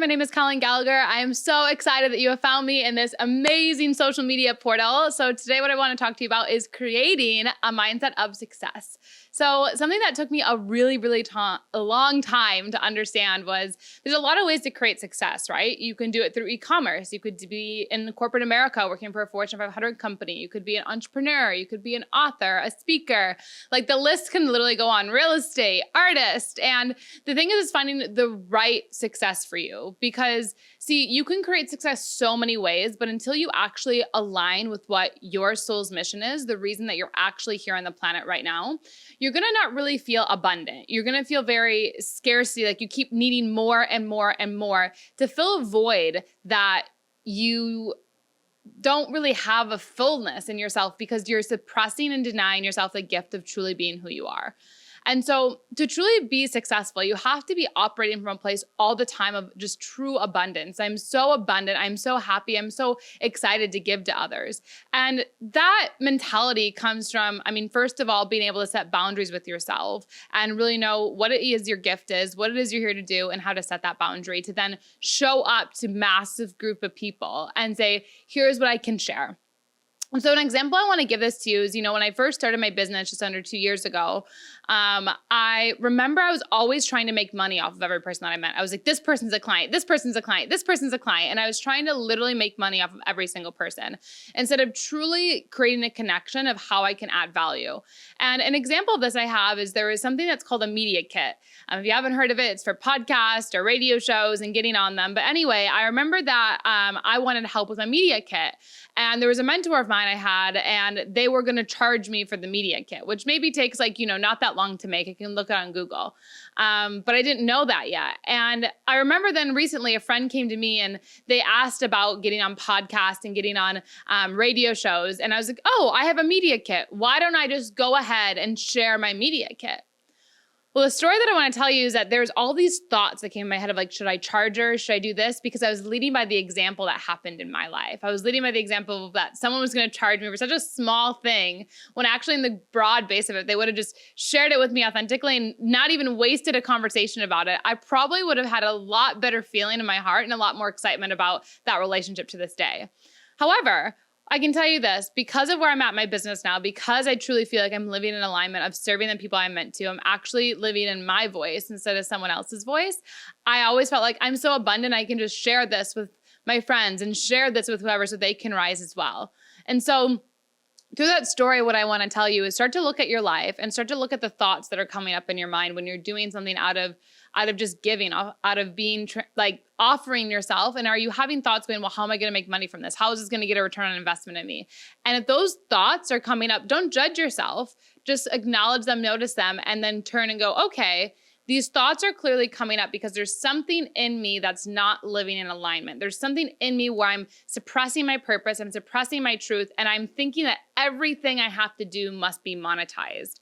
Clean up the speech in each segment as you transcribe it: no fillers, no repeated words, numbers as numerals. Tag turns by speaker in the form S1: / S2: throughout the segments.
S1: My name is Colleen Gallagher. I am so excited that you have found me in this amazing social media portal. So today what I want to talk to you about is creating a mindset of success. So something that took me a really long time to understand was there's a lot of ways to create success, right? You can do it through e-commerce. You could be in corporate America working for a Fortune 500 company. You could be an entrepreneur. You could be an author, a speaker. Like the list can literally go on. Real estate, artist. And the thing is finding the right success for you, because see, you can create success so many ways, but until you actually align with what your soul's mission is, the reason that you're actually here on the planet right now, you're going to not really feel abundant. You're going to feel very scarcity, like you keep needing more and more and more to fill a void that you don't really have a fullness in yourself because you're suppressing and denying yourself the gift of truly being who you are. And so to truly be successful, you have to be operating from a place all the time of just true abundance. I'm so abundant. I'm so happy. I'm so excited to give to others. And that mentality comes from, first of all, being able to set boundaries with yourself and really know what it is your gift is, what it is you're here to do, and how to set that boundary to then show up to massive group of people and say, here's what I can share. So an example I want to give this to you is, when I first started my business just under 2 years ago, I remember I was always trying to make money off of every person that I met. I was like, this person's a client, this person's a client, this person's a client. And I was trying to literally make money off of every single person instead of truly creating a connection of how I can add value. And an example of this I have is there is something that's called a media kit. If you haven't heard of it, it's for podcasts or radio shows and getting on them. But anyway, I remember that I wanted help with my media kit. And there was a mentor of mine I had, and they were going to charge me for the media kit, which maybe takes not that long to make. I can look it on Google. But I didn't know that yet. And I remember then recently a friend came to me and they asked about getting on podcasts and getting on radio shows. And I was like, oh, I have a media kit. Why don't I just go ahead and share my media kit? Well, the story that I want to tell you is that there's all these thoughts that came in my head of should I charge her? Should I do this? Because I was leading by the example that happened in my life. I was leading by the example of that someone was going to charge me for such a small thing when actually in the broad base of it, they would have just shared it with me authentically and not even wasted a conversation about it. I probably would have had a lot better feeling in my heart and a lot more excitement about that relationship to this day. However, I can tell you this, because of where I'm at in my business now, because I truly feel like I'm living in alignment of serving the people I'm meant to, I'm actually living in my voice instead of someone else's voice. I always felt like I'm so abundant, I can just share this with my friends and share this with whoever so they can rise as well. And so through that story, what I want to tell you is start to look at your life and start to look at the thoughts that are coming up in your mind when you're doing something out of just giving, out of being offering yourself. And are you having thoughts going, well, how am I going to make money from this? How is this going to get a return on investment in me? And if those thoughts are coming up, don't judge yourself, just acknowledge them, notice them, and then turn and go, okay, these thoughts are clearly coming up because there's something in me that's not living in alignment. There's something in me where I'm suppressing my purpose, I'm suppressing my truth, and I'm thinking that everything I have to do must be monetized.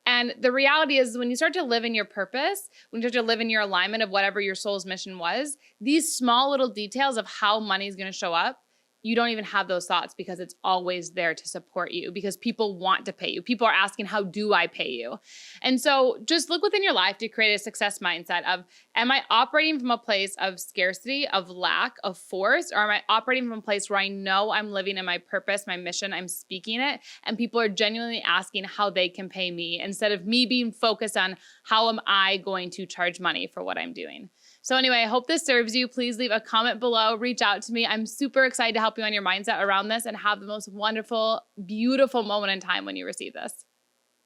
S1: And the reality is when you start to live in your purpose, when you start to live in your alignment of whatever your soul's mission was, these small little details of how money is going to show up, you don't even have those thoughts because it's always there to support you because people want to pay you. People are asking, how do I pay you? And so just look within your life to create a success mindset of, am I operating from a place of scarcity, of lack, of force, or am I operating from a place where I know I'm living in my purpose, my mission, I'm speaking it, and people are genuinely asking how they can pay me instead of me being focused on how am I going to charge money for what I'm doing? So anyway, I hope this serves you. Please leave a comment below, reach out to me. I'm super excited to help you on your mindset around this and have the most wonderful, beautiful moment in time when you receive this.